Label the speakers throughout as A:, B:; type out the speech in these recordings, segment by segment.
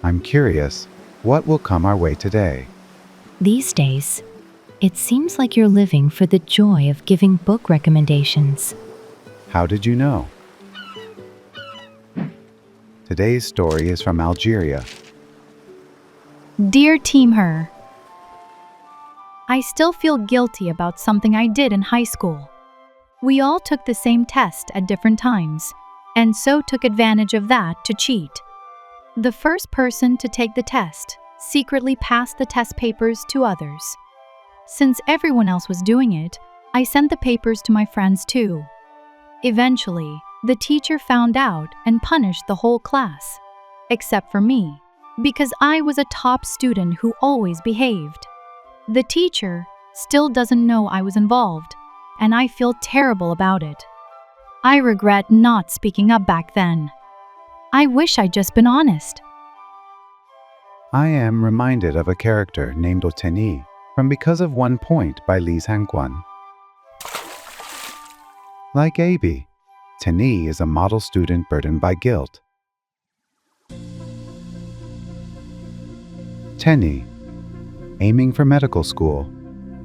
A: I'm curious, what will come our way today?
B: These days, it seems like you're living for the joy of giving book recommendations.
A: How did you know? Today's story is from Algeria.
C: Dear Team Heo, I still feel guilty about something I did in high school. We all took the same test at different times, and so took advantage of that to cheat. The first person to take the test secretly passed the test papers to others. Since everyone else was doing it, I sent the papers to my friends too. Eventually, the teacher found out and punished the whole class, except for me, because I was a top student who always behaved. The teacher still doesn't know I was involved, and I feel terrible about it. I regret not speaking up back then. I wish I'd just been honest.
A: I am reminded of a character named Oteni from Because of 1 Point by Lee Sang-kwon. Like Abi, Teni is a model student burdened by guilt. Teni, aiming for medical school,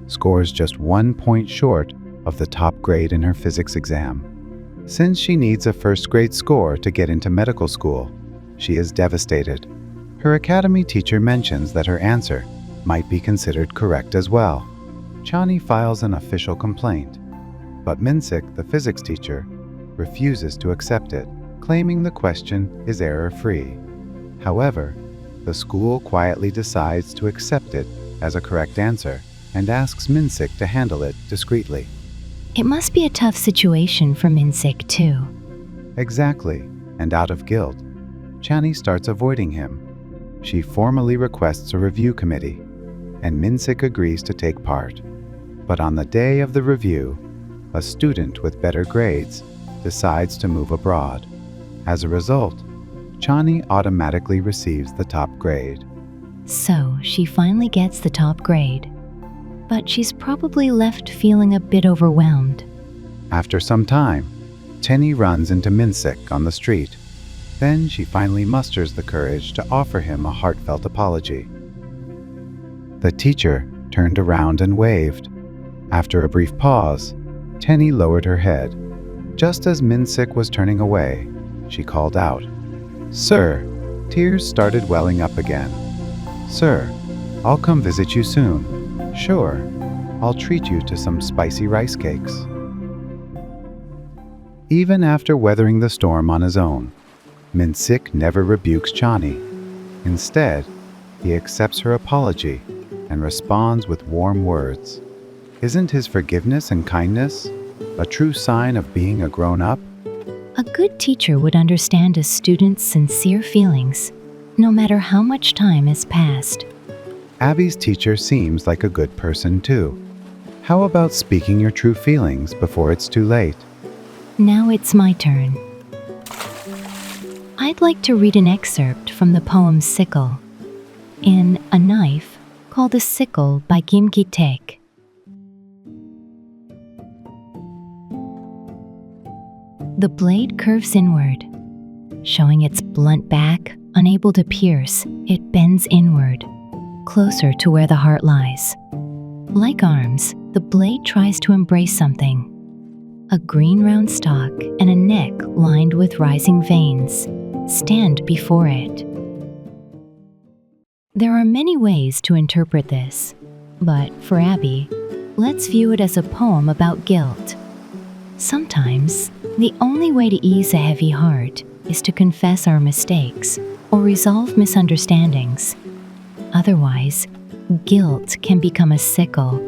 A: scores just 1 point short of the top grade in her physics exam. Since she needs a first-grade score to get into medical school, she is devastated. Her academy teacher mentions that her answer might be considered correct as well. Chani files an official complaint, but Minsik, the physics teacher, refuses to accept it, claiming the question is error-free. However, the school quietly decides to accept it as a correct answer and asks Minsik to handle it discreetly.
B: It must be a tough situation for Minsik too.
A: Exactly, and out of guilt, Chani starts avoiding him. She formally requests a review committee, and Minsik agrees to take part. But on the day of the review, a student with better grades decides to move abroad. As a result, Chani automatically receives the top grade.
B: So she finally gets the top grade. But she's probably left feeling a bit overwhelmed.
A: After some time, Teni runs into Minsik on the street. Then she finally musters the courage to offer him a heartfelt apology. The teacher turned around and waved. After a brief pause, Teni lowered her head. Just as Minsik was turning away, she called out, "Sir!" Tears started welling up again. "Sir, I'll come visit you soon. Sure, I'll treat you to some spicy rice cakes." Even after weathering the storm on his own, Minsik never rebukes Chani. Instead, he accepts her apology and responds with warm words. Isn't his forgiveness and kindness a true sign of being a grown-up?
B: A good teacher would understand a student's sincere feelings, no matter how much time has passed.
A: Abby's teacher seems like a good person too. How about speaking your true feelings before it's too late?
B: Now it's my turn. I'd like to read an excerpt from the poem Sickle, in A Knife Called a Sickle by Kim Ki-taek. The blade curves inward. Showing its blunt back, unable to pierce, it bends inward, closer to where the heart lies. Like arms, the blade tries to embrace something. A green round stalk and a neck lined with rising veins stand before it. There are many ways to interpret this, but for Abby, let's view it as a poem about guilt. Sometimes, the only way to ease a heavy heart is to confess our mistakes or resolve misunderstandings. Otherwise, guilt can become a sickle,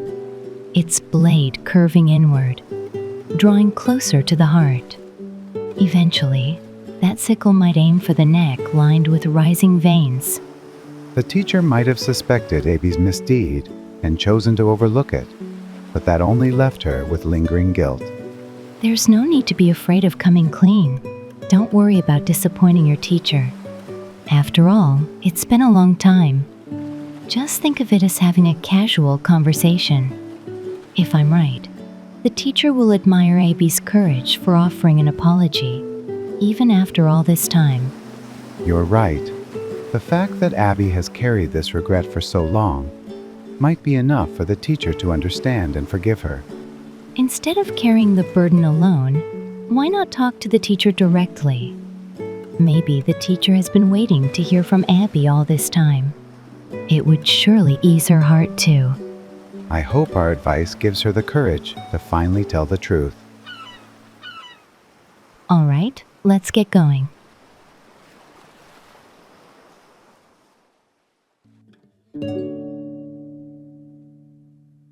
B: its blade curving inward, drawing closer to the heart. Eventually, that sickle might aim for the neck lined with rising veins.
A: The teacher might have suspected Abby's misdeed and chosen to overlook it, but that only left her with lingering guilt.
B: There's no need to be afraid of coming clean. Don't worry about disappointing your teacher. After all, it's been a long time. Just think of it as having a casual conversation. If I'm right, the teacher will admire Abby's courage for offering an apology, even after all this time.
A: You're right. The fact that Abby has carried this regret for so long might be enough for the teacher to understand and forgive her.
B: Instead of carrying the burden alone, why not talk to the teacher directly? Maybe the teacher has been waiting to hear from Abby all this time. It would surely ease her heart too.
A: I hope our advice gives her the courage to finally tell the truth.
B: All right, let's get going.